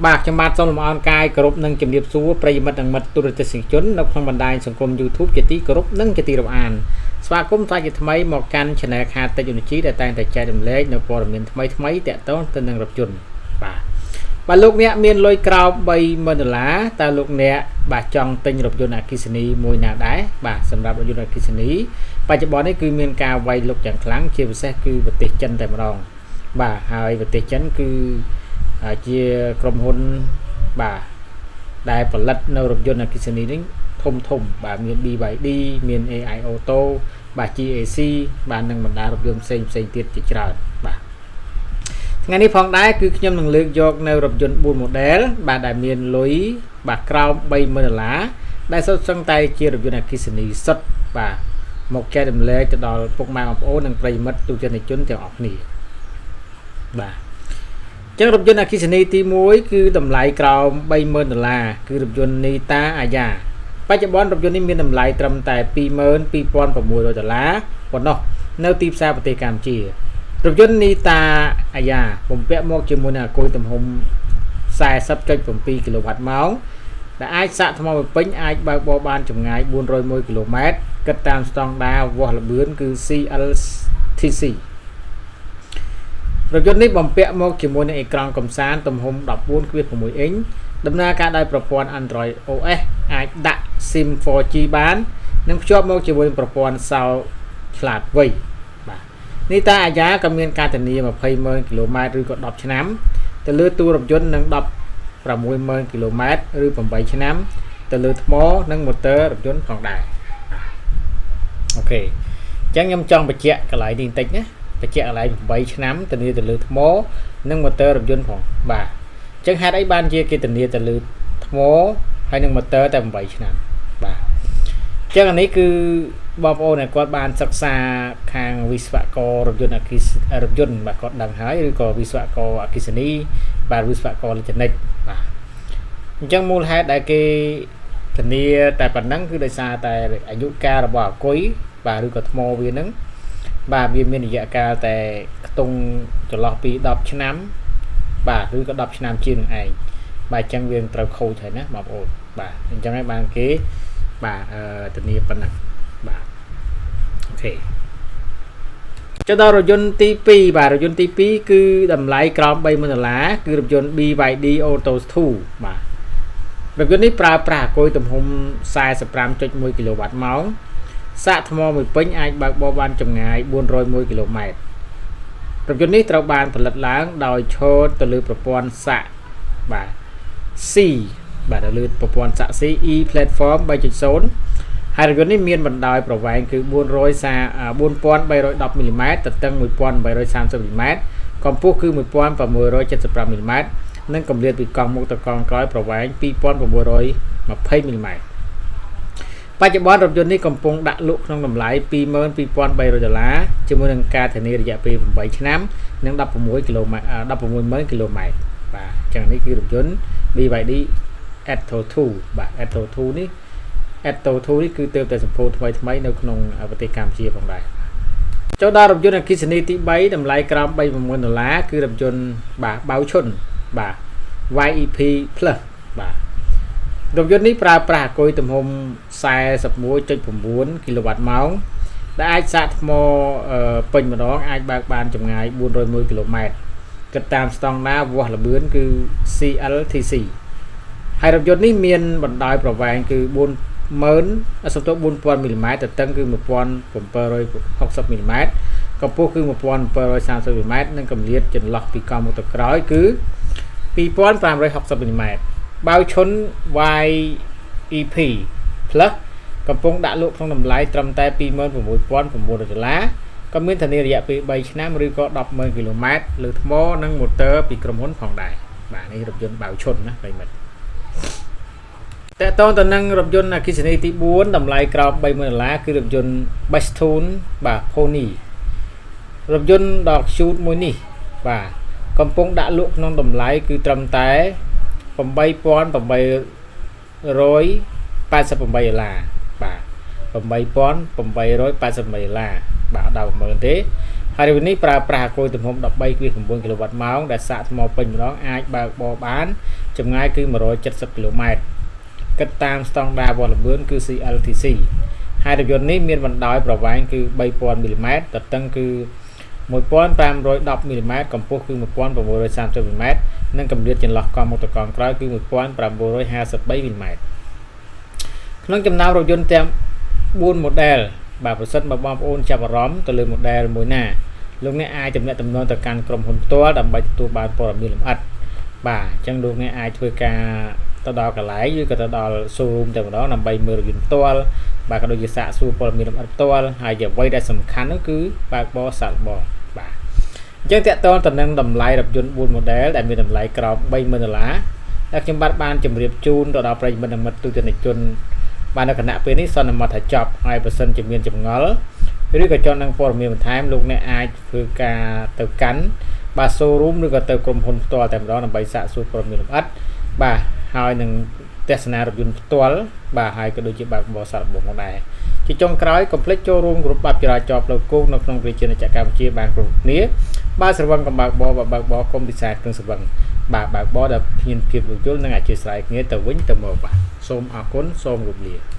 បាទខ្ញុំបាទសូមលំអរកាយគោរពនិងជំរាបសួរប្រិយមិត្តនិងមិត្តទូរទស្សនិកជននៅក្នុងបណ្ដាញសង្គម YouTube ជាទីគោរពនិងជាទីរាប់អានស្វាគមន៍ថ្មីជាថ្មីមកកាន់ Channel ខាត Technology ដែលតែងតែចែករំលែកនៅព័ត៌មានថ្មីៗទាក់ទងទៅនឹងរថយន្តបាទលោកអ្នកមានលុយក្រោម$30,000តើលោកអ្នកបាទចង់ទិញរថយន្តអគ្គិសនីមួយណាដែរបាទសម្រាប់រថយន្តអគ្គិសនីបច្ចុប្បន្ននេះគឺមានការវាយលុកយ៉ាងខ្លាំងជាពិសេសគឺប្រទេសចិនតែម្ដងបាទហើយប្រទេសចិនគឺជាក្រុមហ៊ុនបាទដែលផលិតនៅរថយន្តអគ្គិសនីនេះធំបាទមាន BYD មាន AI Auto បាទ GAC បាទនិងបណ្ដារថយន្តផ្សេងទៀតជាច្រើនបាទថ្ងៃនេះផងដែរគឺខ្ញុំនឹងលើកយកនៅរថយន្ត4 model បាទដែលមានលុយបាទក្រោម$30,000ដែលសុទ្ធសឹងតែជារថយន្តអគ្គិសនីសុទ្ធបាទមកចែករំលែកទៅដល់ពុកម៉ែបងប្អូននិងប្រិយមិត្តទូទាំងជនទាំងអស់គ្នាបាទចឹងរថយន្តអគ្គិសនីទី1គឺតម្លៃក្រោម$30,000គឺរថយន្ត Nita Aya បច្ចុប្បន្នរថយន្តនេះមានតម្លៃត្រឹមតែ$22,600ប៉ុណ្ណោះនៅទីផ្សារប្រទេសកម្ពុជារថយន្ត Nita Aya បំពាក់មកជាមួយនឹងអគុយទំហំ 40.7 kW ម៉ោងដែលអាចសាកថ្មមួយពេញអាចបើកបរបានចម្ងាយ401 km គិតតាមស្តង់ដារវាស់ល្បឿនគឺ CLTCរថយន្តនេះបំពាក់មកជាមួយនឹងអេក្រង់កំសាន្តទំហំ 14.6 អ៊ីនដំណើរការដោយប្រព័ន្ធ Android OS អាចដាក់ SIM 4G បាននិងភ្ជាប់មកជាមួយនឹងប្រព័ន្ធសោឆ្លាតវៃបាទនេះតាអាយ៉ាក៏មានការធានា 20,000 គីឡូម៉ែត្រឬក៏10ឆ្នាំទៅលើតួរថយន្តនិង 16,000 គីឡូម៉ែត្រឬ 8 ឆ្នាំទៅលើថ្មនិងម៉ូទ័ររថយន្តផងដែរអូខេអញ្ចឹងខ្ញុំចង់បញ្ជាក់កន្លែងនេះបន្តិចណាបញ្ជាក់កន្លែង8ឆ្នាំធានាទៅលើថ្មនិងម៉ូទ័ររថយន្តផងបាទអញ្ចឹងហេតុអីបានជាគេធានាទៅលើថ្មហើយនិងម៉ូទ័រតែ8ឆ្នាំបាទអញ្ចឹងអានេះគឺបងប្អូនដែលគាត់បានសិក្សាខាងវិស្វកររថយន្តរថយន្តបាទគាត់ដឹងហើយឬក៏វិស្វករអគ្គិសនីបាទវិស្វករអេឡិចត្រូនិកបាទអញ្ចឹងមូលហេតុដែលគេធានាតែប៉ុណ្ណឹងគឺដោយសារតែអាយុកាលរបស់អគុយបាទឬក៏ថ្មវានឹងបាទវាមានរយៈកាលតែខ្ទង់ចន្លោះពី10ឆ្នាំបាទឬក៏10ឆ្នាំជាងនឹងឯងបាទអញ្ចឹងវាត្រូវខូចហើយណាបងប្អូនបាទអញ្ចឹងហើយបានគេបាទធានាប៉ុណ្ណឹងបាទអូខេចូលដល់រថយន្តទី2បាទរថយន្តទី2គឺតម្លៃក្រោម$30,000គឺរថយន្ត BYD Auto 2បាទរថយន្តនេះប្រើប្រាស់អគុយទំហំ 45.1 kW ម៉ោងសាកថ្មមួយពេញអាចបើកបរបានចម្ងាយ401 km រថយន្តនេះត្រូវបានផលិតឡើងដោយឈរទៅលើប្រព័ន្ធសាកបាទ C បាទទៅលើប្រព័ន្ធសាក C E platform 3.0 ហើយរថយន្តនេះមានបណ្ដោយប្រវែងគឺ4,310 មីលីម៉ែត្រទទឹង 1,830 មីលីម៉ែត្រកម្ពស់គឺ 1,675 មីលីម៉ែត្រនិងកម្រាលពីកង់មុខទៅកង់ក្រោយប្រវែង 2,920 មីលីម៉ែត្របច្ចុប្បន្នរថយន្តនេះកំពុងដាក់លក់ក្នុងតម្លៃ$22,300ជាមួយនឹងការធានារយៈពេល8ឆ្នាំនិង16 គីឡូម៉ែត្រ 16,000 គីឡូម៉ែត្របាទអញ្ចឹងនេះគឺរថយន្ត BYD Atto 2បាទ Atto 2នេះគឺទើបតែសម្ពោធថ្មីនៅក្នុងប្រទេសកម្ពុជាផងដែរចូលដល់រថយន្តអគ្គិសនីទី3តម្លៃក្រោម$30,000គឺរថយន្តបាទបៅឈុនបាទ YEP Plus បាទរថយន្តនេះប្រើប្រាស់អគុយទំហំ 41.9 kW ម៉ោងដែលអាចសាកថ្មពេញម្ដងអាចបើកបានចម្ងាយ401 km គិតតាមស្តង់ដារវាស់ល្បឿនគឺ CLTC ហើយរថយន្តនេះមានបណ្ដោយប្រវែងគឺ4,000 មីលីម៉ែត្រទទឹងគឺ 1,760 មីលីម៉ែត្រកម្ពស់គឺ 1,730 មីលីម៉ែត្រនិងកម្រាលចន្លោះពីកង់មុខទៅក្រោយគឺ 2,560 មីលីម៉ែត្របៅឈុន YEP Plus កំពុងដាក់លក់ក្នុងតម្លៃត្រឹមតែ$26,900ក៏មានធានារយៈពេល3ឆ្នាំឬក៏10,000 គីឡូម៉ែត្រលើថ្មនិងម៉ូទ័រពីក្រុមហ៊ុនផងដែរបាទនេះរថយន្តបៅឈុនណាប្រិមិត្តតើតើទៅនឹងរថយន្តអគ្គិសនីទី4តម្លៃក្រោម$30,000គឺរថយន្ត Bestune បាទ Pony រថយន្តដ៏ cute មួយនេះបាទកំពុងដាក់លក់ក្នុងតម្លៃគឺត្រឹមតែ$8,888បាទ$8,888បាទដល់10000ទេ ហើយវានេះប្រើប្រាស់អាគុយទំហំ 13.9 kW ម៉ោងដែលសាកថ្មពេញម្ដងអាចបើកបរបានចម្ងាយគឺ 170 km គិតតាមស្តង់ដារវាស់ល្បឿនគឺ CLTC ហើយរថយន្តនេះមានបណ្ដោយប្រវែងគឺ 3000 mm ទទឹងគឺ1510 mm កម្ពស់គឺ1630 mm និងកម្រិតចន្លោះកង់មកទៅកង់ក្រោយគឺ1953 mm ក្នុងចំណោមរថយន្តទាំង4 model បាទប្រសិនបើបងប្អូនចាប់អារម្មណ៍ទៅលើ model មួយណាលោកអ្នកអាចទំនាក់ទំនងទៅកាន់ក្រុមហ៊ុនផ្ទាល់ដើម្បីទទួលបានព័ត៌មានលម្អិតបាទអញ្ចឹងលោកអ្នកអាចធ្វើការទៅដល់កន្លែងឬក៏ទៅដល់ showroom តែម្ដងដើម្បីមើលរថយន្តផ្ទាល់បាទក៏ដូចជាសាកសួរព័ត៌មានលម្អិតផ្ទាល់ហើយអ្វីដែលសំខាន់នោះគឺបើកបរសាកល្បងបាទអញ្ចឹងតកតងទៅនឹងតម្លៃរថយន្ត4 model ដែលមានតម្លៃក្រោម $30,000 ដែលខ្ញុំបានជម្រាបជូនទៅដល់ប្រិយមិត្តមិត្តទូទាំងជនបាទនៅគណៈពេលនេះសន្មតថាចប់ហើយបើសិនជាមានចម្ងល់ឬក៏ចង់នឹងព័ត៌មានបន្ថែមលោកអ្នកអាចធ្វើការទៅកាន់បាទ showroom ឬក៏ទៅក្រុមហ៊ុនផ្ទាល់តែម្ដងដើម្បីសាកសួរព័ត៌មានលម្អិតបាទហើយនឹងទស្សនារថយន្តផ្ទាល់បាទហើយក៏ដូចជាបើកបរសាកល្បងផងដែរជាចុងក្រោយកុំភ្លេចចូលរួមក្រុមបាប់ចរាចរណ៍ផ្លូវគោកនៅក្នុងវិជាណាចក្រកម្ពុជាបានគ្រប់គ្នាបាទស្រវឹងកំបើកបរបើកបរកុំពិសាគ្រឿងស្រវឹងបាទបើកបរដែលមានភាពរលូននិងអធិស្ឋានគ្នាទៅវិញទៅមកបាទសូមអរគុណសូមគោរពលា